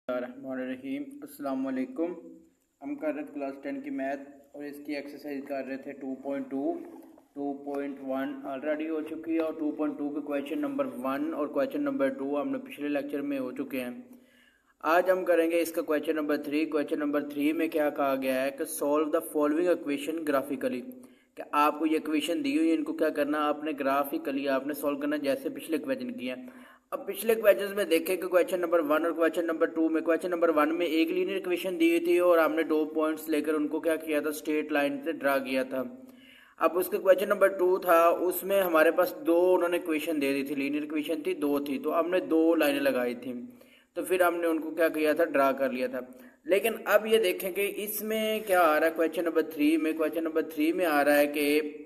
रहीम अस्सलाम वालेकुम। हम कर रहे थे क्लास 10 की मैथ और इसकी एक्सरसाइज कर रहे थे 2.2। 2.1 ऑलरेडी हो चुकी है और 2.2 के क्वेश्चन नंबर 1 और क्वेश्चन नंबर 2 हमने पिछले लेक्चर में हो चुके हैं। आज हम करेंगे इसका क्वेश्चन नंबर 3। क्वेश्चन नंबर 3 में क्या कहा गया है कि solve the following equation graphically. कि आपको ये इक्वेशन दी हुई है, इनको क्या करना, आपने ग्राफिकली आपने सॉल्व करना जैसे पिछले क्वेश्चन किया। अब पिछले क्वेश्चन में देखें कि क्वेश्चन नंबर 1 और क्वेश्चन नंबर 2 में, क्वेश्चन नंबर 1 में एक लीनियर इक्वेशन दी हुई थी और हमने 2 पॉइंट्स लेकर उनको क्या किया था, स्ट्रेट लाइन से ड्रा किया था। अब उसके क्वेश्चन नंबर 2 था, उसमें हमारे पास दो उन्होंने इक्वेशन दे दी थी, लीनियर इक्वेशन थी, दो थी, तो हमने दो लाइनें लगाई थी, तो फिर हमने उनको क्या किया था, ड्रा कर लिया था। लेकिन अब ये देखें कि इसमें क्या आ रहा है, क्वेश्चन नंबर 3 में, क्वेश्चन नंबर 3 में आ रहा है कि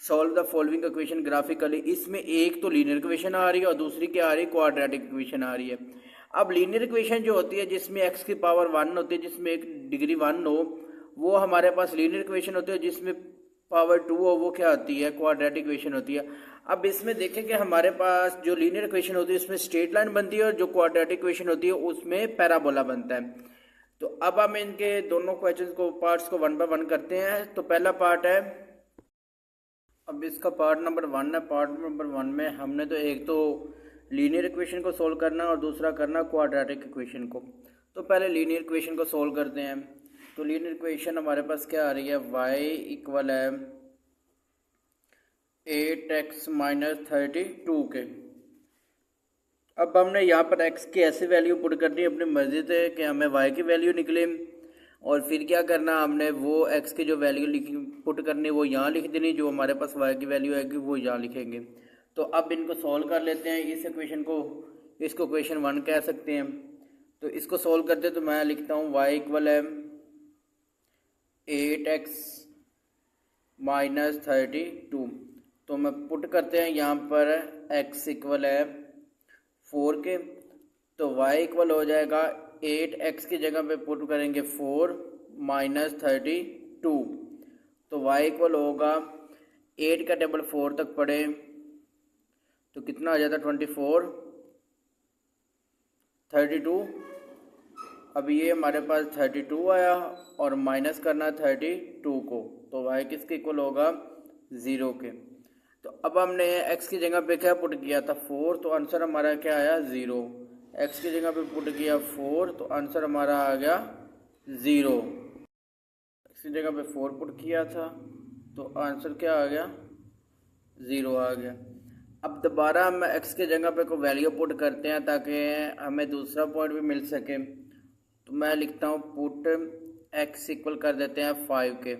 solve the following equation graphically. इसमें एक तो लीनियर इक्वेशन आ रही है और दूसरी क्या आ रही है, क्वाड्रेटिक इक्वेशन आ रही है। अब लीनियर इक्वेशन जो होती है जिसमें x की पावर 1 होती है, जिसमें एक डिग्री 1 हो, वो हमारे पास लीनियर इक्वेशन होती है। जिसमें पावर 2 हो वो क्या होती है, क्वाड्रेटिक इक्वेशन होती है। अब इसमें देखें कि हमारे पास जो लीनियर इक्वेशन होती है उसमें स्ट्रेट लाइन बनती है और जो क्वाड्रेटिक इक्वेशन होती है उसमें पैराबोला बनता है। तो अब हम इनके दोनों क्वेश्चन को, पार्ट्स को 1 बाय 1 करते हैं। तो पहला पार्ट है, अब इसका पार्ट नंबर 1 है। पार्ट नंबर 1 में हमने तो एक तो लीनियर इक्वेशन को सोल्व करना और दूसरा करना क्वाड्रेटिक इक्वेशन को। तो पहले लीनियर इक्वेशन को सोल्व करते हैं। तो लीनियर इक्वेशन हमारे पास क्या आ रही है, y इक्वल है 8x माइनस 32 के। अब हमने यहाँ पर x की ऐसी वैल्यू पुट करनी है अपनी मर्जी से कि हमें y की वैल्यू निकले, और फिर क्या करना, हमने वो x की जो वैल्यू पुट करनी वो यहाँ लिख देनी, जो हमारे पास y की वैल्यू आएगी वो यहाँ लिखेंगे। तो अब इनको सॉल्व कर लेते हैं, इस इक्वेशन को, इसको इक्वेशन 1 कह सकते हैं। तो इसको सॉल्व करते हैं, तो मैं लिखता हूँ y इक्वल है 8x माइनस 32। तो मैं पुट करते हैं यहाँ पर x इक्वल है 4 के, तो y इक्वल हो जाएगा 8x की जगह पे पुट करेंगे 4 माइनस 32। तो y इक्वल होगा 8 का टेबल 4 तक पढ़े तो कितना आ जाता है 24, 32। अब ये हमारे पास 32 आया और माइनस करना 32 को, तो y किसके इक्वल होगा 0 के। तो अब हमने x की जगह पे क्या पुट किया था 4, तो आंसर हमारा क्या आया 0। x की जगह पे पुट किया 4 तो आंसर हमारा आ गया 0। x की जगह पे 4 पुट किया था तो आंसर क्या आ गया 0 आ गया। अब दोबारा हम x की जगह पे को वैल्यू पुट करते हैं ताकि हमें दूसरा पॉइंट भी मिल सके। तो मैं लिखता हूँ पुट x इक्वल कर देते हैं 5 के।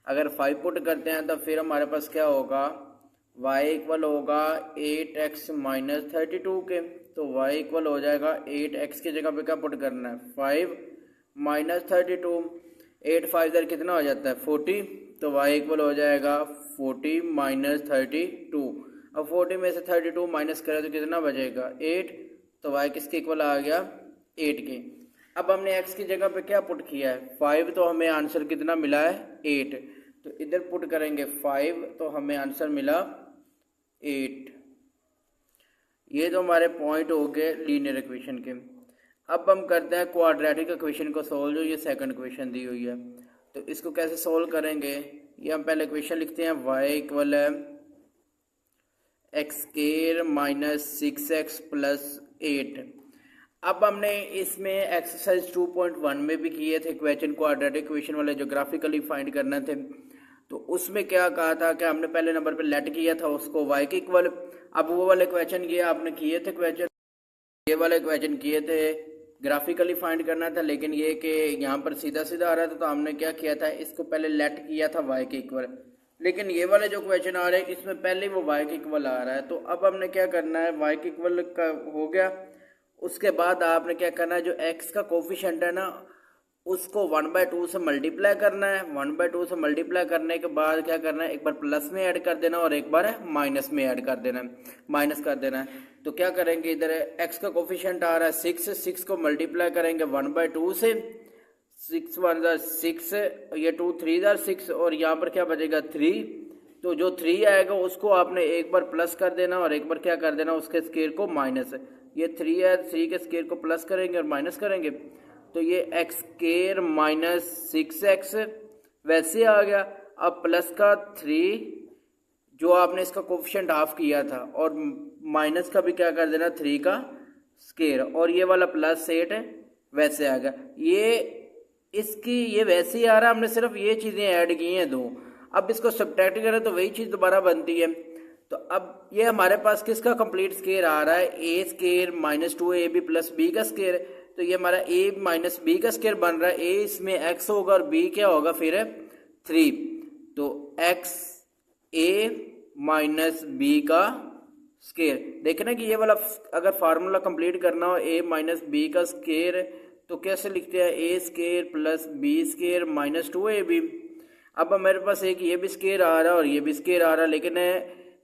अगर 5 पुट करते हैं तो फिर हमारे पास क्या होगा, y इक्वल होगा 8x माइनस 32 के। तो y इक्वल हो जाएगा 8x की जगह पे क्या पुट करना है 5 माइनस 32। 8 5 इधर कितना हो जाता है 40, तो y इक्वल हो जाएगा 40 माइनस 32। अब 40 में से 32 माइनस करें तो कितना बचेगा 8, तो y किसके इक्वल आ गया 8 के। अब हमने x की जगह पे क्या पुट किया है 5, तो हमें आंसर कितना मिला है 8। तो इधर पुट करेंगे 5 तो हमें आंसर मिला 8। ये तो हमारे पॉइंट हो गए लीनियर इक्वेशन के। अब हम करते हैं क्वाड्रेटिक इक्वेशन को सोल्व, जो ये सेकंड इक्वेशन दी हुई है। तो इसको कैसे सोल्व करेंगे, ये हम पहले इक्वेशन लिखते हैं, y इक्वल है x square minus 6x plus 8। अब हमने इसमें एक्सरसाइज 2.1 में भी किए थे क्वेश्चन, क्वाड्रेटिक इक्वेशन वाले जो ग्राफिकली फाइंड करना थे। तो उसमें क्या कहा था कि हमने पहले नंबर पे लेट किया था उसको y के इक्वल। अब वो वाले क्वेश्चन ये आपने किए थे, क्वेश्चन ये वाले क्वेश्चन किए थे ग्राफिकली फाइंड करना था, लेकिन ये कि यहाँ पर सीधा सीधा आ रहा था, तो हमने क्या किया था, इसको पहले लेट किया था y के इक्वल। लेकिन ये वाले जो क्वेश्चन आ रहे हैं इसमें पहले वो y के इक्वल आ रहा है। तो अब हमने क्या करना है, y के इक्वल का हो गया, उसके बाद आपने क्या करना है, जो x का कोफिशिएंट है ना उसको 1/2 से मल्टीप्लाई करना है। 1/2 से मल्टीप्लाई करने के बाद क्या करना है, एक बार प्लस में ऐड कर देना और एक बार माइनस में ऐड कर देना, माइनस कर देना है। तो क्या करेंगे, इधर x का कोफिशिएंट आ रहा है 6 को मल्टीप्लाई करेंगे 1/2 से, 6 1 6, ये 2 3 6 और यहाँ पर क्या बचेगा 3। तो जो 3 आएगा उसको आपने एक बार प्लस कर देना और एक बार क्या कर देना, उसके स्क्वायर को माइनस। ये 3 है, 3 के स्केयर को प्लस करेंगे और माइनस करेंगे तो ये एक्स स्केयर माइनस 6x वैसे आ गया। अब प्लस का 3 जो आपने इसका कोफिशिएंट हाफ किया था और माइनस का भी क्या कर देना 3 का स्केयर, और ये वाला प्लस 8 है वैसे आ गया। ये वैसे ही आ रहा है, हमने सिर्फ ये चीज़ें ऐड की हैं 2। अब इसको सब्ट्रैक्ट करें तो वही चीज़ दोबारा बनती है। तो अब ये हमारे पास किसका कंप्लीट स्केयर आ रहा है, a square minus 2ab plus b का स्केयर। तो ये हमारा a माइनस बी का स्केयर बन रहा है। a इसमें x होगा और b क्या होगा फिर 3। तो x a माइनस बी का स्केयर। देखना कि ये वाला अगर फार्मूला कंप्लीट करना हो a माइनस बी का स्केयर तो कैसे लिखते हैं, a square plus b square minus 2ab। अब मेरे पास एक ये भी स्केयर आ रहा है और ये भी स्केयर आ रहा है, लेकिन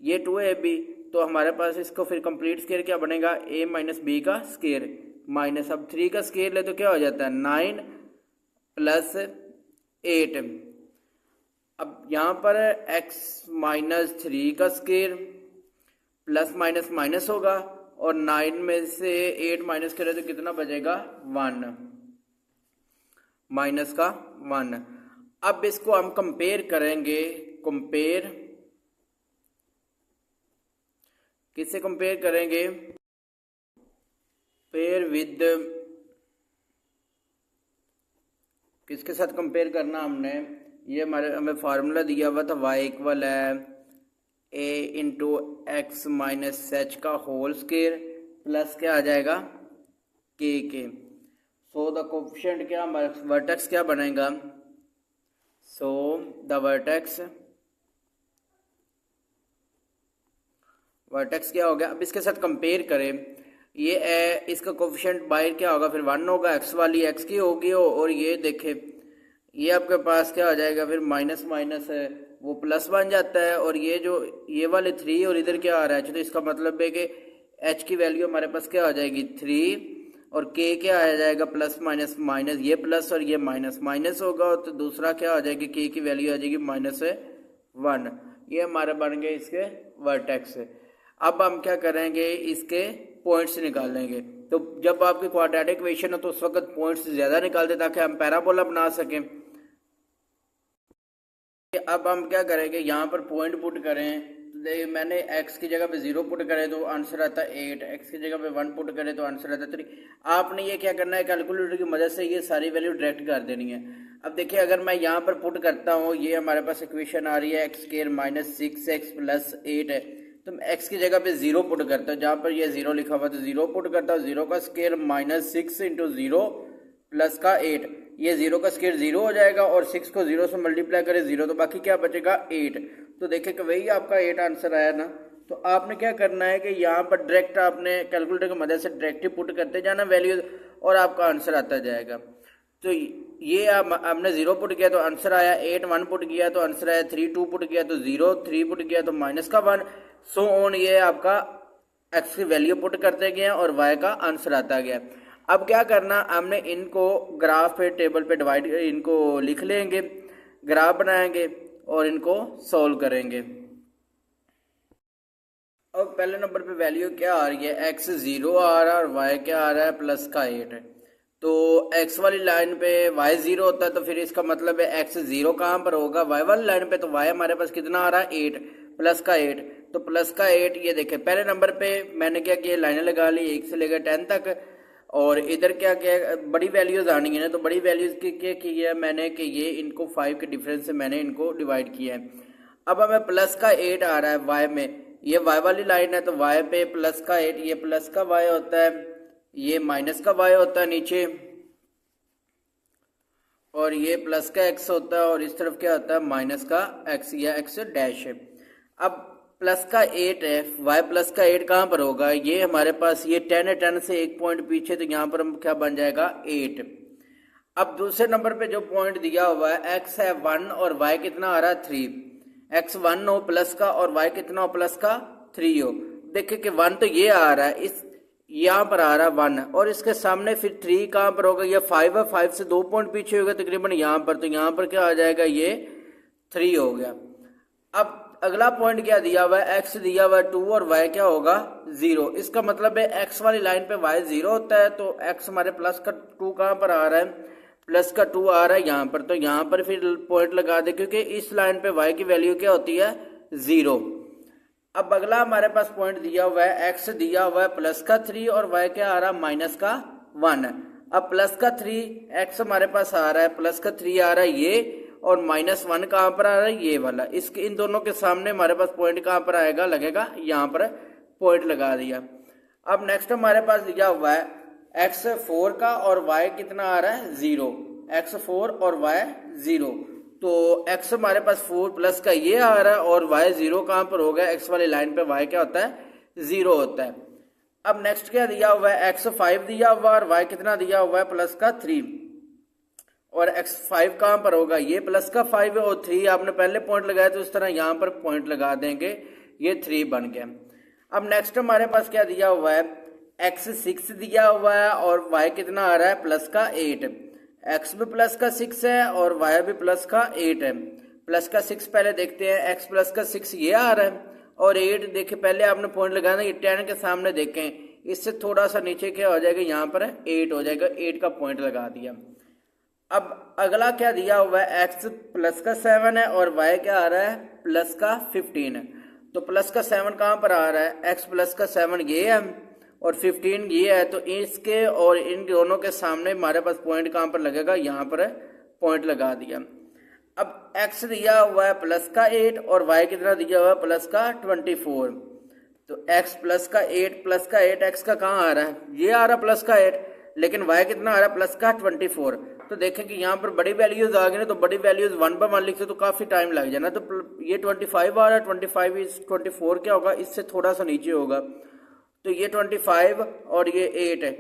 ये 2ab, तो हमारे पास इसको फिर कंप्लीट स्केयर क्या बनेगा, a माइनस बी का स्केयर माइनस, अब 3 का स्केयर ले तो क्या हो जाता है 9 प्लस 8। अब यहाँ पर x माइनस 3 का स्केयर प्लस माइनस माइनस होगा और 9 में से 8 माइनस करें तो कितना बचेगा 1 माइनस का 1। अब इसको हम कंपेयर करेंगे, कंपेयर किससे कंपेयर करेंगे, पेयर विद, किसके साथ कंपेयर करना हमने, ये हमें फार्मूला दिया हुआ था y इक्वल है a into x minus H का होल स्केयर प्लस क्या आ जाएगा k के। सो द कोफिशिएंट क्या हमारा वर्टेक्स क्या बनेगा, सो द वर्टेक्स क्या हो गया। अब इसके साथ कंपेयर करें, ये इसका कोफिशिएंट बाहर क्या होगा फिर 1 होगा, x वाली x की होगी और ये देखे ये आपके पास क्या हो जाएगा फिर माइनस माइनस है वो प्लस बन जाता है, और ये जो ये वाले 3 और इधर क्या आ रहा है, तो इसका मतलब है कि h की वैल्यू हमारे पास क्या हो जाएगी 3 और k क्या आ जाएगा प्लस माइनस माइनस, ये प्लस और ये माइनस माइनस होगा, तो दूसरा क्या हो जाएगी k की वैल्यू आ जाएगी -1। ये हमारे बन गए इसके वर्टेक्स। अब हम क्या करेंगे, इसके पॉइंट्स निकालेंगे। तो जब आपकी क्वाड्रेटिक इक्वेशन हो तो उस वक्त पॉइंट्स ज्यादा निकालते ताकि हम पैराबोला बना सकें। अब हम क्या करेंगे, यहाँ पर पॉइंट पुट करें, तो मैंने x की जगह पे 0 पुट करे तो आंसर आता है 8, x की जगह पे 1 पुट करे तो आंसर आता है 3। आपने ये क्या करना है, कैलकुलेटर की मदद से ये सारी वैल्यू डायरेक्ट कर देनी है। अब देखिए अगर मैं यहाँ पर पुट करता हूँ, ये हमारे पास इक्वेशन आ रही है x square minus 6x plus 8 है, तो मैं x की जगह पे 0 पुट करता हूँ, जहाँ पर ये 0 लिखा हुआ तो 0 पुट करता हूँ। 0 का स्क्वायर माइनस 6 इंटू 0 प्लस का 8, ये 0 का स्क्वायर 0 हो जाएगा और 6 को 0 से मल्टीप्लाई करें 0, तो बाकी क्या बचेगा 8। तो देखिए कि वही आपका 8 आंसर आया ना। तो आपने क्या करना है कि यहाँ पर डायरेक्ट आपने कैलकुलेटर की मदद से डायरेक्ट ही पुट करते जाना वैल्यू और आपका आंसर आता जाएगा। तो ये आपने 0 पुट किया तो आंसर आया 8, 1 पुट किया तो आंसर आया 3, 2 पुट किया तो 0, 3 पुट किया तो माइनस का 1, सो ऑन। ये आपका x की वैल्यू पुट करते गए और y का आंसर आता गया। अब क्या करना, हमने इनको ग्राफ पे टेबल पे डिवाइड इनको लिख लेंगे, ग्राफ बनाएंगे और इनको सॉल्व करेंगे। अब पहले नंबर पे वैल्यू क्या आ रही है, x 0 आ रहा है और y क्या आ रहा है प्लस का 8 है। तो x वाली लाइन पे y 0 होता है तो फिर इसका मतलब है x 0 कहाँ पर होगा, y वाली लाइन पे, तो y हमारे पास कितना आ रहा है 8 प्लस का 8, तो प्लस का 8। ये देखें पहले नंबर पे मैंने क्या किया, लाइनें लगा ली 1 से लेकर 10 तक, और इधर क्या किया बड़ी वैल्यूज आनी है ना, तो बड़ी वैल्यूज की क्या किया मैंने कि ये इनको 5 के डिफरेंस से मैंने इनको डिवाइड किया है। अब हमें प्लस का 8 आ रहा है y में, ये y वाली लाइन है तो y पे प्लस का 8, ये प्लस का y होता है, ये माइनस का y होता है नीचे, और ये प्लस का x होता है और इस तरफ क्या होता है माइनस का x या x डैश है। अब प्लस का 8 है, y प्लस का 8 कहाँ पर होगा, ये हमारे पास ये 10 है, 10 से एक पॉइंट पीछे, तो यहाँ पर क्या बन जाएगा 8। अब दूसरे नंबर पे जो पॉइंट दिया हुआ है x है 1 और y कितना आ रहा है 3, x 1 हो प्लस का और y कितना हो प्लस का 3 हो। देखिए कि 1 तो ये आ रहा है, इस यहाँ पर आ रहा है 1 और इसके सामने फिर 3 कहाँ पर होगा, ये 5 है, 5 से 2 पॉइंट पीछे होगा तकरीबन यहाँ पर, तो यहाँ पर क्या आ जाएगा ये 3 हो गया। अब अब अगला पॉइंट क्या दिया हुआ है, x दिया हुआ है 2 और y क्या होगा 0। इसका मतलब है x वाली लाइन पे y 0 होता है, तो x हमारे प्लस का 2 कहाँ पर आ रहा है, प्लस का 2 आ रहा है यहाँ पर, तो यहाँ पर फिर पॉइंट लगा दे क्योंकि इस लाइन पे y की वैल्यू क्या होती है 0। अब अगला हमारे पास पॉइंट दिया हुआ है, x दिया हुआ है प्लस का 3 और y क्या आ रहा है माइनस का 1। अब प्लस का 3 x हमारे पास आ रहा है, प्लस का 3 आ रहा है ये, और माइनस 1 कहाँ पर आ रहा है ये वाला। इसके इन दोनों के सामने हमारे पास पॉइंट कहाँ पर आएगा, लगेगा यहाँ पर, पॉइंट लगा दिया। अब नेक्स्ट हमारे पास दिया हुआ है x 4 का और y कितना आ रहा है 0, x 4 और y 0, तो x हमारे पास 4 प्लस का ये आ रहा है और y 0 कहाँ पर हो गया, x वाली लाइन पे y क्या होता है 0 होता है। अब नेक्स्ट क्या दिया हुआ है, x 5 दिया हुआ है और y कितना दिया हुआ है प्लस का 3, और x 5 कहाँ पर होगा, ये प्लस का 5 है और 3 आपने पहले पॉइंट लगाया तो इस तरह यहाँ पर पॉइंट लगा देंगे, ये 3 बन गया। अब नेक्स्ट हमारे पास क्या दिया हुआ है, x 6 दिया हुआ है और y कितना आ रहा है प्लस का 8, x भी प्लस का 6 है और y भी प्लस का 8 है। प्लस का 6 पहले देखते हैं, x प्लस का 6 ये आ रहा है और 8 देखे पहले आपने पॉइंट लगाना, ये 10 के सामने देखें, इससे थोड़ा सा नीचे क्या हो जाएगा, यहाँ पर 8 हो जाएगा, 8 का पॉइंट लगा दिया। अब अगला क्या दिया हुआ है, x प्लस का 7 है और y क्या आ रहा है प्लस का 15 है, तो प्लस का 7 कहाँ पर आ रहा है, x प्लस का 7 ये है और 15 ये है, तो इसके और इन दोनों के सामने हमारे पास पॉइंट कहाँ पर लगेगा, यहाँ पर पॉइंट लगा दिया। अब x दिया हुआ है प्लस का 8 और y कितना दिया हुआ है प्लस का 24, तो x प्लस का 8 x का कहाँ आ रहा है, ये आ रहा प्लस का 8, लेकिन y कितना आ रहा है प्लस का 24। तो देखें कि यहाँ पर बड़ी वैल्यूज आ गई ना, तो बड़ी वैल्यूज 1 by 1 लिखते तो काफी टाइम लग जाना, तो ये 25 आ रहा है, 25 इस 24 क्या होगा, इससे थोड़ा सा नीचे होगा, तो ये 25 और ये 8 है,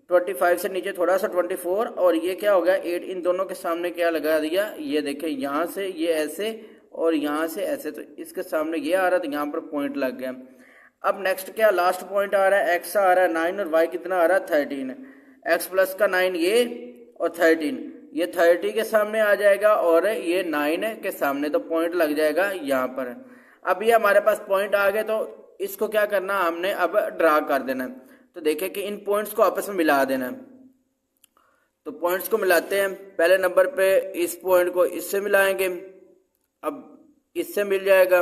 25 से नीचे थोड़ा सा 24 और ये क्या हो गया 8, इन दोनों के सामने क्या लगा दिया, ये देखें यहाँ से ये ऐसे और यहाँ से ऐसे, तो इसके सामने ये आ रहा है तो यहाँ पर पॉइंट लग गया। अब नेक्स्ट क्या लास्ट पॉइंट आ रहा है, x आ रहा है 9 और y कितना आ रहा है 13, x प्लस का 9 ये और 13, ये 30 के सामने आ जाएगा और ये 9 के सामने, तो पॉइंट लग जाएगा यहाँ पर। अब ये हमारे पास पॉइंट आ गए, तो इसको क्या करना हमने अब ड्रा कर देना है, तो देखें कि इन पॉइंट्स को आपस में मिला देना है। तो पॉइंट्स को मिलाते हैं, पहले नंबर पे इस पॉइंट को इससे मिलाएंगे, अब इससे मिल जाएगा।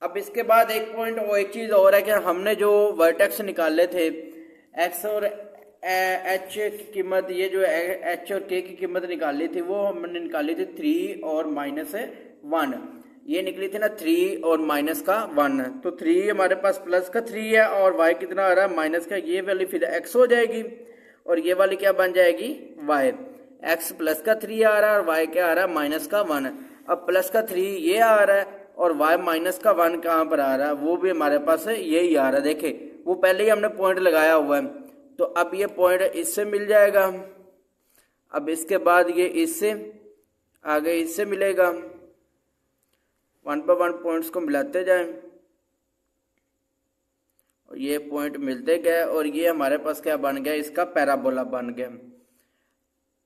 अब इसके बाद एक पॉइंट और एक चीज और है कि हमने जो वर्टेक्स निकाले थे x और h की कीमत, ये जो h और k की कीमत निकाली थी वो हमने निकाली थी 3 और -1, ये निकली थी ना 3 और माइनस का 1, तो 3 हमारे पास प्लस का 3 है और y कितना आ रहा है माइनस का, ये वाली फिर x हो जाएगी और ये वाली क्या बन जाएगी y, x प्लस का 3 आ रहा है और y क्या आ रहा है माइनस का 1। अब प्लस का 3 ये आ रहा है और y माइनस का 1 कहाँ पर आ रहा है, वो भी हमारे पास यही आ रहा है, देखे वो पहले ही हमने पॉइंट लगाया हुआ है, तो अब ये पॉइंट इससे मिल जाएगा। अब इसके बाद ये इससे आगे इससे मिलेगा, 1 by 1 पॉइंट्स को मिलाते जाएं और ये पॉइंट मिलते गए और ये हमारे पास क्या बन गया, इसका पैराबोला बन गया।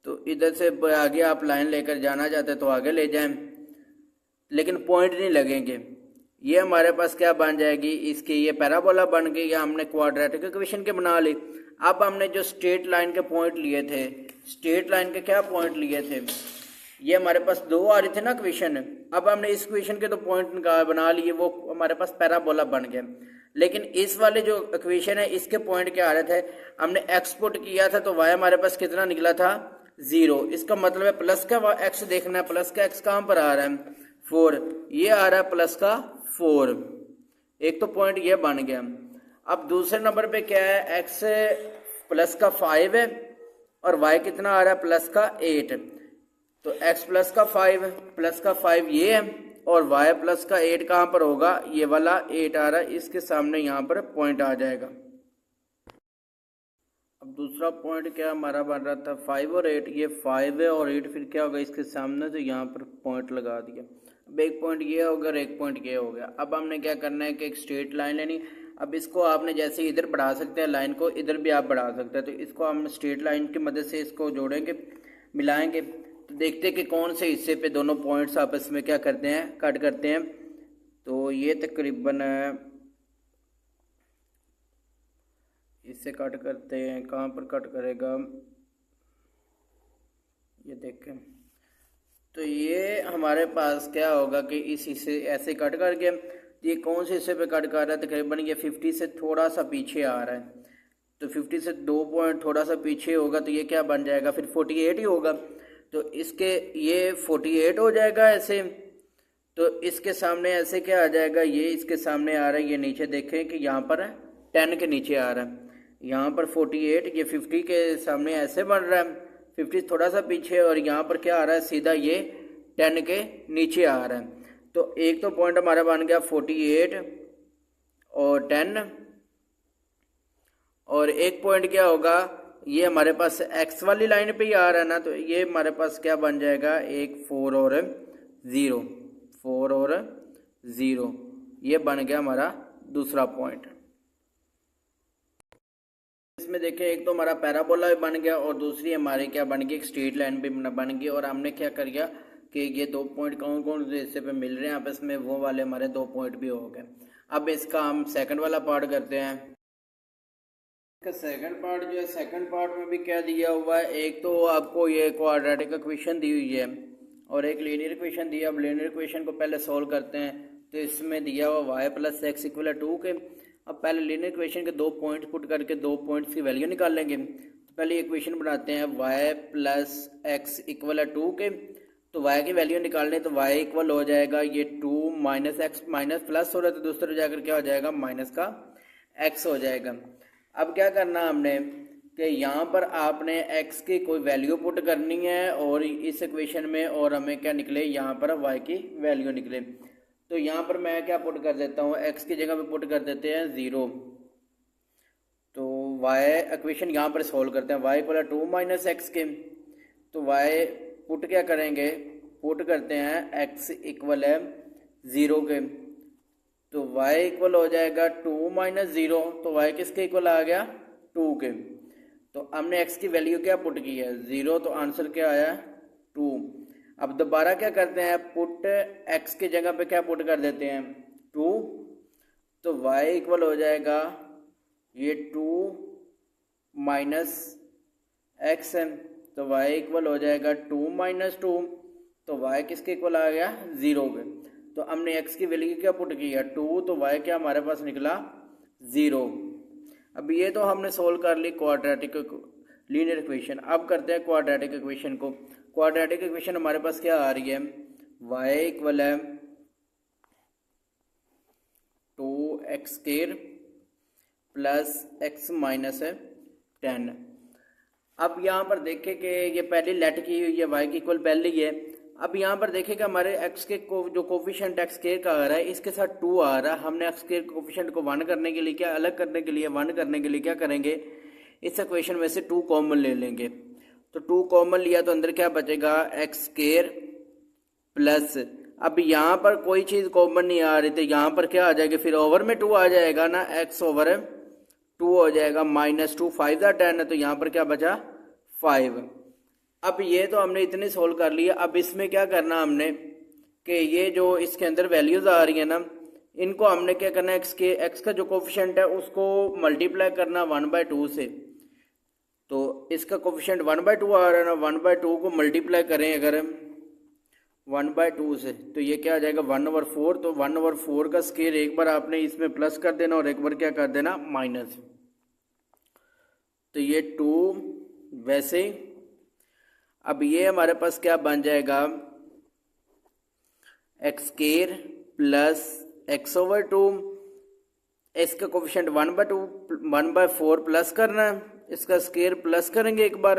तो इधर से आगे आप लाइन लेकर जाना चाहते तो आगे ले जाएं, लेकिन पॉइंट नहीं लगेंगे। ये हमारे पास क्या बन जाएगी, इसकी ये पैराबोला बन गई, या हमने क्वाड्रेटिक इक्वेशन के बना ली। अब हमने जो स्ट्रेट लाइन के पॉइंट लिए थे, स्ट्रेट लाइन के क्या पॉइंट लिए थे, ये हमारे पास 2 आ रही थी ना इक्वेशन, अब हमने इस इक्वेशन के तो पॉइंट बना लिए, वो हमारे पास पैराबोला बन गया। लेकिन इस वाले जो इक्वेशन है इसके पॉइंट क्या आ रहे थे, हमने एक्सपोर्ट किया था तो y हमारे पास कितना निकला था 0, इसका मतलब है प्लस का x देखना है, प्लस का x कहाँ पर आ रहा है 4, ये आ रहा है प्लस का 4, एक तो पॉइंट ये बन गया। अब दूसरे नंबर पे क्या है, x प्लस का 5 है और y कितना आ रहा है प्लस का 8, तो x प्लस का 5 ये है और y प्लस का 8 कहाँ पर होगा, ये वाला 8 आ रहा है, इसके सामने यहाँ पर पॉइंट आ जाएगा। अब दूसरा पॉइंट क्या हमारा बन रहा था 5 और 8, ये 5 है और 8 फिर क्या होगा इसके सामने, तो यहाँ पर पॉइंट लगा दिया। अब एक पॉइंट ये होगा और एक पॉइंट ये हो गया। अब हमने क्या करना है कि एक स्ट्रेट लाइन लेनी, अब इसको आपने जैसे इधर बढ़ा सकते हैं लाइन को, इधर भी आप बढ़ा सकते हैं, तो इसको हम स्ट्रेट लाइन की मदद से इसको जोड़ेंगे, मिलाएंगे, तो देखते हैं कि कौन से हिस्से पे दोनों पॉइंट्स आपस में क्या करते हैं, कट करते हैं। तो ये तकरीबन इससे कट करते हैं, कहाँ पर कट करेगा ये देखें। तो ये हमारे पास क्या होगा कि इस हिस्से ऐसे कट करके, ये कौन से हिस्से पे कट कर रहा है, तकरीबन ये 50 से थोड़ा सा पीछे आ रहा है। तो 50 से 2 पॉइंट थोड़ा सा पीछे होगा तो ये क्या बन जाएगा, फिर 48 ही होगा। तो इसके ये 48 हो जाएगा ऐसे। तो इसके सामने ऐसे क्या आ जाएगा, ये इसके सामने आ रहा है, ये नीचे देखें कि यहाँ पर 10 के नीचे आ रहा है, यहाँ पर 48, ये 50 के सामने ऐसे बन रहा है, 50 थोड़ा सा पीछे, और यहाँ पर क्या आ रहा है, सीधा ये 10 के नीचे आ रहा है। तो एक तो पॉइंट हमारा बन गया 48 और 10, और एक पॉइंट क्या होगा, ये हमारे पास एक्स वाली लाइन पे ही आ रहा है ना, तो ये हमारे पास क्या बन जाएगा, एक 4 और 0, 4 और 0, ये बन गया हमारा दूसरा पॉइंट। इसमें देखें एक तो हमारा पैराबोला भी बन गया और दूसरी हमारी क्या बन गई, एक स्ट्रेट लाइन भी बन गई। और हमने क्या कर गया कि ये 2 पॉइंट कौन कौन से हिस्से पे मिल रहे हैं आपस में, वो वाले हमारे 2 पॉइंट भी हो गए। अब इसका हम सेकंड वाला पार्ट करते हैं। इसका सेकंड पार्ट जो है, सेकंड पार्ट में भी क्या दिया हुआ है, एक तो आपको ये क्वाड्रेटिक इक्वेशन दी हुई है और एक लीनियर इक्वेशन दिया। अब लीनियर इक्वेशन को पहले सोल्व करते हैं। तो इसमें दिया हुआ y + x = 2 के। अब पहले लीनियर इक्वेशन के 2 पॉइंट्स पुट करके 2 पॉइंट्स की वैल्यू निकाल लेंगे। तो पहले इक्वेशन बनाते हैं y + x = 2 के। तो y की वैल्यू निकालने, तो y इक्वल हो जाएगा ये 2 - x, माइनस प्लस हो रहा है तो दूसरे जाकर क्या हो जाएगा, माइनस का x हो जाएगा। अब क्या करना हमने कि यहाँ पर आपने x की कोई वैल्यू पुट करनी है और इस इक्वेशन में, और हमें क्या निकले, यहाँ पर y की वैल्यू निकले। तो यहाँ पर मैं क्या पुट कर देता हूँ, x की जगह पे पुट कर देते हैं 0। तो y इक्वेशन यहाँ पर सोल्व करते हैं, y = 2 - x के। तो y पुट क्या करेंगे, पुट करते हैं x = 0 के। तो y इक्वल हो जाएगा 2 - 0, तो y किसके इक्वल आ गया, 2 के। तो हमने x की वैल्यू क्या पुट की है, 0, तो आंसर क्या आया, 2। अब दोबारा क्या करते हैं, पुट x की जगह पे क्या पुट कर देते हैं, 2। तो y इक्वल हो जाएगा ये 2 - x है। तो y इक्वल हो जाएगा 2 - 2, तो y किसके इक्वल आ गया, 0 के। तो हमने x की वैल्यू क्या पुट की है, 2, तो y क्या हमारे पास निकला, 0। अब ये तो हमने सोल्व कर ली क्वाड्रेटिक लीनियर इक्वेशन। अब करते हैं क्वाड्रेटिक इक्वेशन को। क्वाड्रेटिक इक्वेशन हमारे पास क्या आ रही है, y इक्वल है 2x² प्लस x माइनस 10। अब यहाँ पर देखें कि ये पहली लेट की हुई है, y की इक्वल पहले ही है। अब यहाँ पर देखें कि हमारे x के जो कोफिशिएंट x² का आ रहा है, इसके साथ 2 आ रहा है। हमने x² कोफिशिएंट को 1 करने के लिए, क्या अलग करने के लिए, 1 करने के लिए क्या करेंगे, इस इक्वेशन में से 2 कॉमन ले लेंगे। तो 2 कॉमन लिया तो अंदर क्या बचेगा, x² प्लस, अब यहाँ पर कोई चीज़ कॉमन नहीं आ रही, तो यहाँ पर क्या आ जाएगा, फिर ओवर में 2 आ जाएगा ना, x/2 हो जाएगा, -2, 5 × 10 है, तो यहाँ पर क्या बचा, 5। अब ये तो हमने इतने सोल्व कर लिया। अब इसमें क्या करना हमने कि ये जो इसके अंदर वैल्यूज आ रही है ना, इनको हमने क्या करना है, x का जो कोफिशिएंट है उसको मल्टीप्लाई करना 1/2 से। तो इसका कोफिशिएंट 1/2 आ रहा है ना, 1/2 को मल्टीप्लाई करें अगर 1/2 से, तो ये क्या आ जाएगा, 1/4। तो 1/4 का स्क्वायर एक बार आपने इसमें प्लस कर देना और एक बार क्या कर देना, माइनस। तो ये 2 वैसे। अब ये हमारे पास क्या बन जाएगा, x² प्लस x/2, इसका कोफिशिएंट 1/4 प्लस करना है, इसका स्क्वायर प्लस करेंगे एक बार,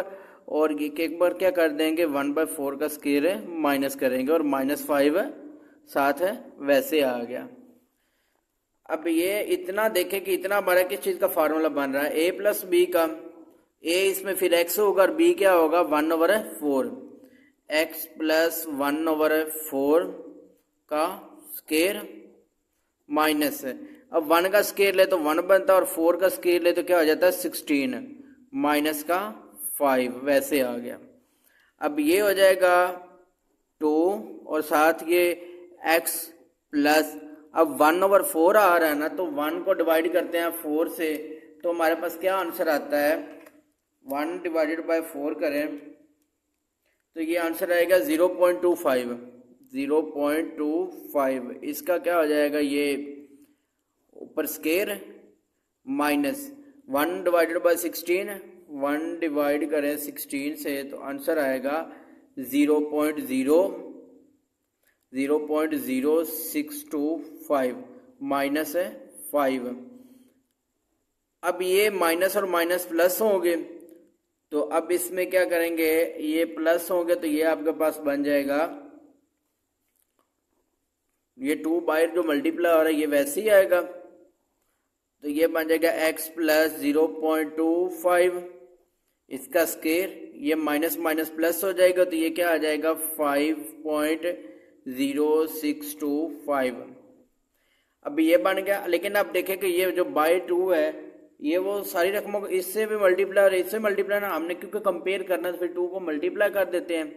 और एक बार क्या कर देंगे, 1/4 का स्क्वायर माइनस करेंगे, और -5 साथ है वैसे आ गया। अब ये इतना देखें कि इतना हमारा किस चीज़ का फार्मूला बन रहा है, a + b का। a इसमें फिर x होगा और b क्या होगा, 1/4, x + 1/4 का स्क्वायर माइनस है। अब 1 का स्क्वायर ले तो 1 बनता है, और 4 का स्क्वायर ले तो क्या हो जाता है, 16 माइनस का 5 वैसे आ गया। अब ये हो जाएगा 2, और साथ ये x प्लस अब 1/4 आ रहा है ना, तो 1 को डिवाइड करते हैं 4 से, तो हमारे पास क्या आंसर आता है, 1 डिवाइडेड बाय 4 करें तो ये आंसर आएगा 0.25। 0.25 इसका क्या हो जाएगा, ये ऊपर square minus 1 divided by 16, 1 divide करें 16 से तो आंसर आएगा 0.0625 माइनस 5। अब ये माइनस और माइनस प्लस होंगे, तो अब इसमें क्या करेंगे, ये प्लस होंगे तो ये आपके पास बन जाएगा, ये 2 बाहर जो मल्टीप्लाई हो रहा है ये वैसे ही आएगा, तो ये बन जाएगा x प्लस 0.25, इसका स्केयर, ये माइनस माइनस प्लस हो जाएगा तो ये क्या आ जाएगा 5.0625। अब ये बन गया, लेकिन आप देखें कि ये जो बाय 2 है ये वो सारी रकमों को इससे भी मल्टीप्लाई और इससे मल्टीप्लाई ना, हमने क्योंकि कंपेयर करना है तो फिर 2 को मल्टीप्लाई कर देते हैं,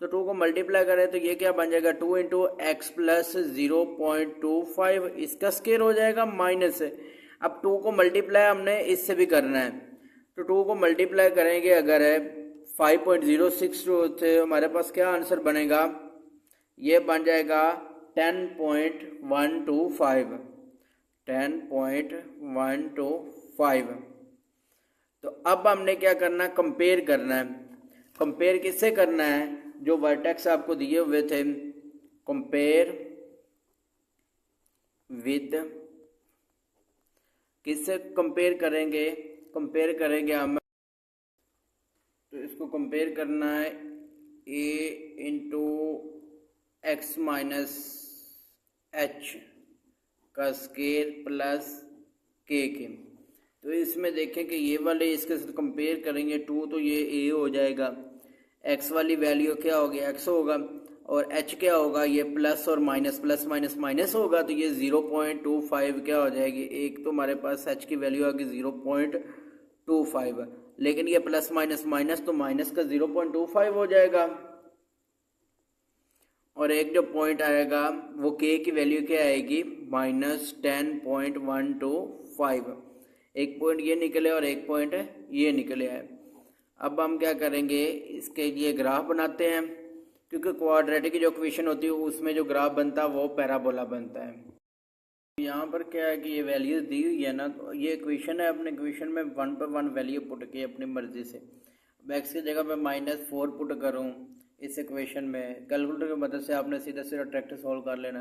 तो 2 को मल्टीप्लाई करें तो ये क्या बन जाएगा 2 इंटू एक्स प्लस 0.25, इसका स्केयर हो जाएगा माइनस। अब 2 को मल्टीप्लाई हमने इससे भी करना है, तो 2 को मल्टीप्लाई करेंगे अगर है 5.062 से हमारे पास क्या आंसर बनेगा, ये बन जाएगा 10.125। 10.125। तो अब हमने क्या करना है, कंपेयर करना है। कंपेयर किससे करना है, जो वर्टेक्स आपको दिए हुए थे, कंपेयर विद, किससे कंपेयर करेंगे, कंपेयर करेंगे हम, तो इसको कंपेयर करना है a into x minus H का स्केयर प्लस के। तो इसमें देखें कि ये वाले इसके साथ कंपेयर करेंगे 2, तो ये a हो जाएगा, x वाली वैल्यू क्या होगी, x होगा, और h क्या होगा, ये प्लस और माइनस, प्लस माइनस माइनस होगा, तो ये 0.25 क्या हो जाएगी, एक तो हमारे पास h की वैल्यू आ गई 0.25, लेकिन ये प्लस माइनस माइनस तो माइनस का 0.25 हो जाएगा, और एक जो पॉइंट आएगा वो k की वैल्यू क्या आएगी, माइनस 10.125। एक पॉइंट ये निकले और एक पॉइंट ये निकले है। अब हम क्या करेंगे, इसके लिए ग्राफ बनाते हैं, क्योंकि क्वाड्रेटिक की जो इक्वेशन होती है उसमें जो ग्राफ बनता है वो पैराबोला बनता है। यहाँ पर क्या है कि ये वैल्यूज दी हुई है ना, तो ये इक्वेशन है, अपने इक्वेशन में 1 पर 1 वैल्यू पुट की अपनी मर्जी से। एक्स की जगह पे -4 पुट करूँ इस इक्वेशन में, कैलकुलेटर की मदद से आपने सीधा सीधा डायरेक्ट सॉल्व कर लेना,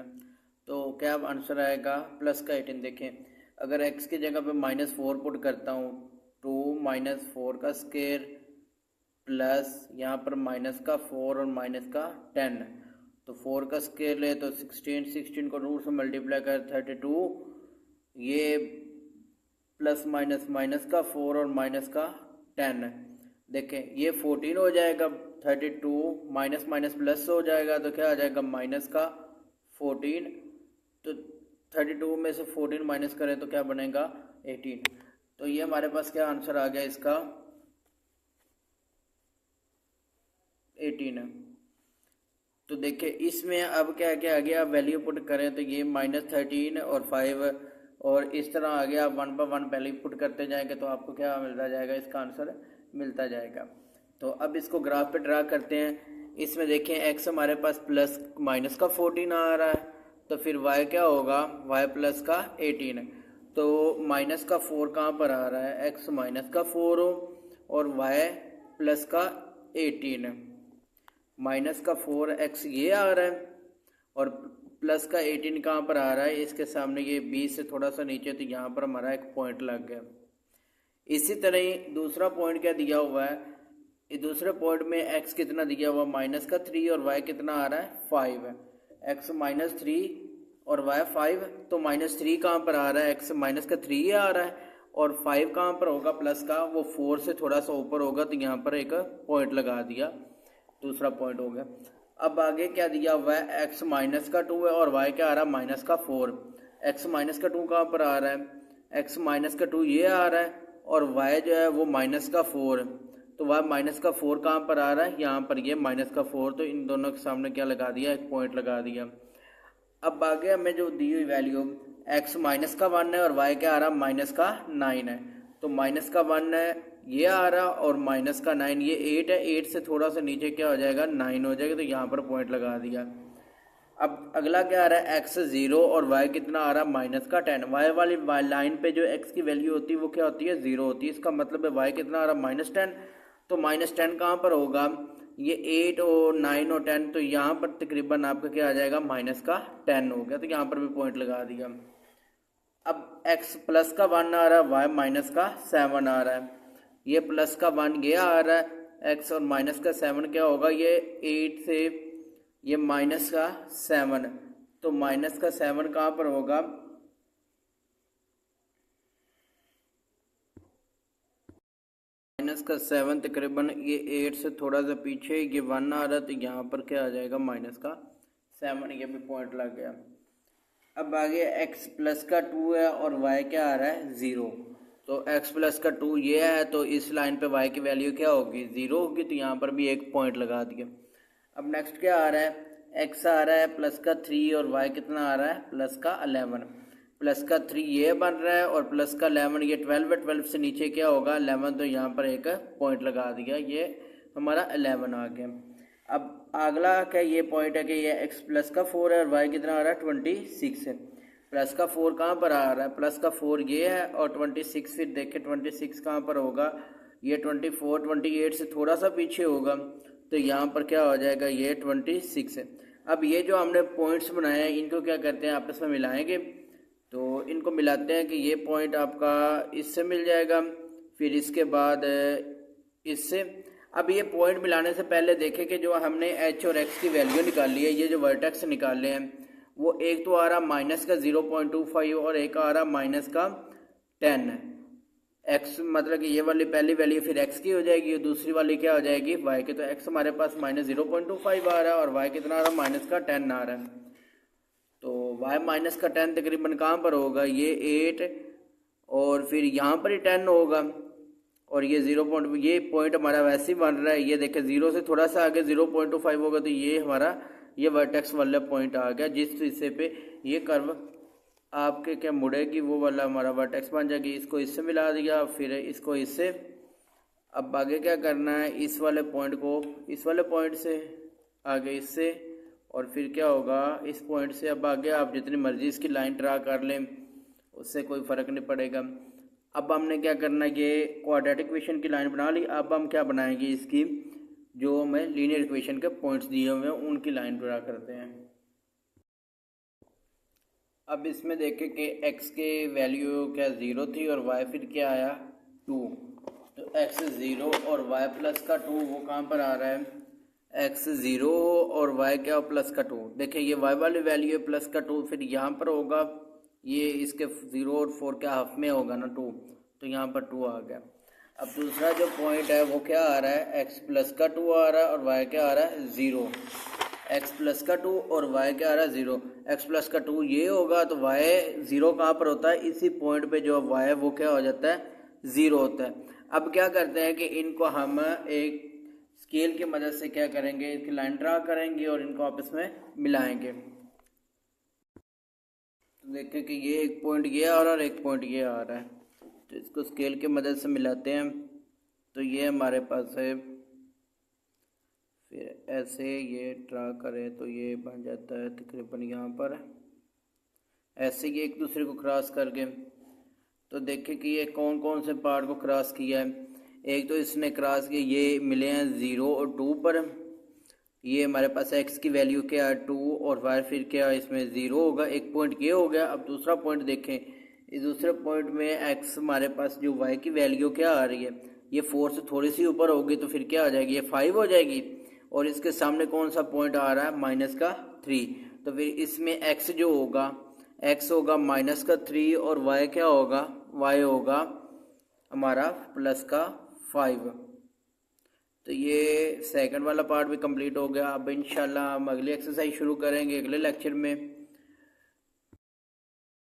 तो क्या आंसर आएगा प्लस का 18। देखें अगर x की जगह पे -4 पुट करता हूँ, 2 - 4 का स्केयर प्लस यहाँ पर माइनस का 4 और माइनस का 10, तो 4 का स्केयर ले तो 16 को रूट से मल्टीप्लाई कर 32, ये प्लस माइनस माइनस का 4 और माइनस का 10, देखें ये 14 हो जाएगा, 32 माइनस माइनस प्लस हो जाएगा तो क्या आ जाएगा माइनस का 14, तो 32 में से 14 माइनस करें तो क्या बनेगा 18। तो ये हमारे पास क्या आंसर आ गया इसका 18। तो देखिए इसमें अब क्या क्या आ गया, वैल्यू पुट करें तो ये -13 और 5 और इस तरह आ गया, 1 पर 1 पहले पुट करते जाएंगे तो आपको क्या मिलता जाएगा, इसका आंसर मिलता जाएगा। तो अब इसको ग्राफ पे ड्रा करते हैं। इसमें देखें x हमारे पास प्लस माइनस का 14 आ रहा है, तो फिर y क्या होगा, y प्लस का 18, तो माइनस का 4 कहाँ पर आ रहा है, x माइनस का 4 हो और y प्लस का 18, माइनस का 4x ये आ रहा है और प्लस का 18 कहाँ पर आ रहा है, इसके सामने ये 20 से थोड़ा सा नीचे, तो यहाँ पर हमारा एक पॉइंट लग गया। इसी तरह ही दूसरा पॉइंट क्या दिया हुआ है, इस दूसरे पॉइंट में x कितना दिया हुआ माइनस का 3 और y कितना आ रहा है 5, x -3 और y 5, तो -3 कहाँ पर आ रहा है, x माइनस का 3 आ रहा है और 5 कहाँ पर होगा प्लस का, वो 4 से थोड़ा सा ऊपर होगा, तो यहाँ पर एक पॉइंट लगा दिया, दूसरा पॉइंट हो गया। अब आगे क्या दिया हुआ है, x माइनस का 2 है और y क्या आ रहा है माइनस का 4, x माइनस का 2 कहाँ पर आ रहा है, x माइनस का 2 ये आ रहा है और y जो है वो माइनस का 4, तो y माइनस का 4 कहाँ पर आ रहा है, यहाँ पर ये माइनस का 4, तो इन दोनों के सामने क्या लगा दिया, एक पॉइंट लगा दिया। अब आगे हमें जो दी हुई वैल्यू x माइनस का 1 है और y क्या आ रहा माइनस का 9 है, तो माइनस का 1 है ये आ रहा और माइनस का 9 ये 8 है, 8 से थोड़ा सा नीचे क्या हो जाएगा 9 हो जाएगा, तो यहाँ पर पॉइंट लगा दिया। अब अगला क्या आ रहा है x 0 और y कितना आ रहा है माइनस का 10। y वाली लाइन पे जो x की वैल्यू होती है वो क्या होती है 0 होती है, इसका मतलब है y कितना आ रहा है -10, तो -10 कहाँ पर होगा ये 8 और 9 और 10, तो यहाँ पर तकरीबन आपका क्या आ जाएगा माइनस का 10 हो गया, तो यहाँ पर भी पॉइंट लगा दिया। अब x प्लस का 1 आ रहा है, y माइनस का 7 आ रहा है, ये प्लस का 1 ये आ रहा है x और माइनस का 7 क्या होगा ये 8 से ये माइनस का 7, तो माइनस का 7 कहाँ पर होगा माइनस का 7 तकरीबन ये 8 से थोड़ा सा पीछे ये 1 आ रहा है, तो यहाँ पर क्या आ जाएगा माइनस का 7, ये भी पॉइंट लग गया। अब आगे x प्लस का 2 है और y क्या आ रहा है 0, तो x प्लस का 2 ये है, तो इस लाइन पे y की वैल्यू क्या होगी 0 होगी, तो यहाँ पर भी एक पॉइंट लगा दिया। अब नेक्स्ट क्या आ रहा है x आ रहा है प्लस का 3 और y कितना आ रहा है प्लस का 11, प्लस का 3 ये बन रहा है और प्लस का 11 ये 12 है, 12 से नीचे क्या होगा 11, तो यहाँ पर एक पॉइंट लगा दिया, ये हमारा 11 आ गया। अब अगला क्या ये पॉइंट है कि ये x प्लस का 4 है और y कितना आ रहा है 26 है, प्लस का 4 कहाँ पर आ रहा है प्लस का 4 ये है और 26 फिर देखें 26 कहाँ पर होगा ये 24 28 से थोड़ा सा पीछे होगा, तो यहाँ पर क्या हो जाएगा ये 26 है। अब ये जो हमने पॉइंट्स बनाए हैं इनको क्या करते हैं आपस में मिलाएंगे, तो इनको मिलाते हैं कि ये पॉइंट आपका इससे मिल जाएगा, फिर इसके बाद इससे। अब ये पॉइंट मिलाने से पहले देखें कि जो हमने h और x की वैल्यू निकाली है, ये जो वर्टेक्स निकाले हैं वो एक तो आ रहा माइनस का 0.25 और एक आ रहा माइनस का 10 x, मतलब कि ये वाली पहली वैल्यू फिर x की हो जाएगी और दूसरी वाली क्या हो जाएगी y की, तो x हमारे पास -0.25 आ रहा है और y कितना आ रहा है माइनस का 10 आ रहा है, तो y माइनस का 10 तकरीबन कहाँ पर होगा ये 8 और फिर यहाँ पर ही 10 होगा और ये 0. ये पॉइंट हमारा वैसे ही बन रहा है, ये देखें 0 से थोड़ा सा आगे 0.25 होगा, तो ये हमारा ये वर्टेक्स वाला पॉइंट आ गया, जिस हिस्से पे ये कर्व आपके क्या मुड़ेगी वो वाला हमारा वर्टेक्स बन जाएगी। इसको इससे मिला दिया फिर इसको इससे। अब आगे क्या करना है इस वाले पॉइंट को इस वाले पॉइंट से आगे इससे और फिर क्या होगा इस पॉइंट से। अब आगे आप जितनी मर्जी इसकी लाइन ड्रा कर लें उससे कोई फ़र्क नहीं पड़ेगा। अब हमने क्या करना है ये क्वाड्रेटिक इक्वेशन की लाइन बना ली, अब हम क्या बनाएंगे इसकी जो हमें लीनियर इक्वेशन के पॉइंट्स दिए हुए हैं उनकी लाइन ड्रा करते हैं। अब इसमें देखें कि x के वैल्यू क्या 0 थी और y फिर क्या आया 2, तो x 0 और y प्लस का 2 वो कहाँ पर आ रहा है x 0 और y क्या प्लस का 2। देखिए ये y वाली वैल्यू है प्लस का 2, फिर यहाँ पर होगा ये इसके 0 और 4 के हाफ में होगा ना 2, तो यहाँ पर 2 आ गया। अब दूसरा जो पॉइंट है वो क्या आ रहा है x प्लस का 2 आ रहा है और y क्या आ रहा है 0, x प्लस का 2 और y क्या आ रहा है 0। x प्लस का 2 ये होगा तो y 0 कहाँ पर होता है इसी पॉइंट पे जो y है वो क्या हो जाता है 0 होता है। अब क्या करते हैं कि इनको हम एक स्केल की मदद से क्या करेंगे इसकी लाइन ड्रा करेंगे और इनको आपस में मिलाएंगे। तो देखें कि ये एक पॉइंट ये आ रहा है और एक पॉइंट ये आ रहा है, तो इसको स्केल की मदद से मिलाते हैं। तो ये हमारे पास है, फिर ऐसे ये ड्रा करें तो ये बन जाता है तकरीबन यहाँ पर ऐसे ये एक दूसरे को क्रॉस करके। तो देखें कि ये कौन कौन से पार्ट को क्रॉस किया है। एक तो इसने क्रॉस किया ये मिले हैं 0 और 2 पर, ये हमारे पास x की वैल्यू क्या है 2 और y फिर क्या इसमें 0 होगा, एक पॉइंट ये हो गया। अब दूसरा पॉइंट देखें, इस दूसरे पॉइंट में x हमारे पास जो y की वैल्यू क्या आ रही है ये 4 से थोड़ी सी ऊपर होगी, तो फिर क्या आ जाएगी ये 5 हो जाएगी। और इसके सामने कौन सा पॉइंट आ रहा है माइनस का 3, तो फिर इसमें x जो होगा x होगा माइनस का 3 और y क्या होगा y होगा हमारा प्लस का 5। तो ये सेकंड वाला पार्ट भी कंप्लीट हो गया। अब इंशाल्लाह हम अगली एक्सरसाइज शुरू करेंगे अगले लेक्चर में।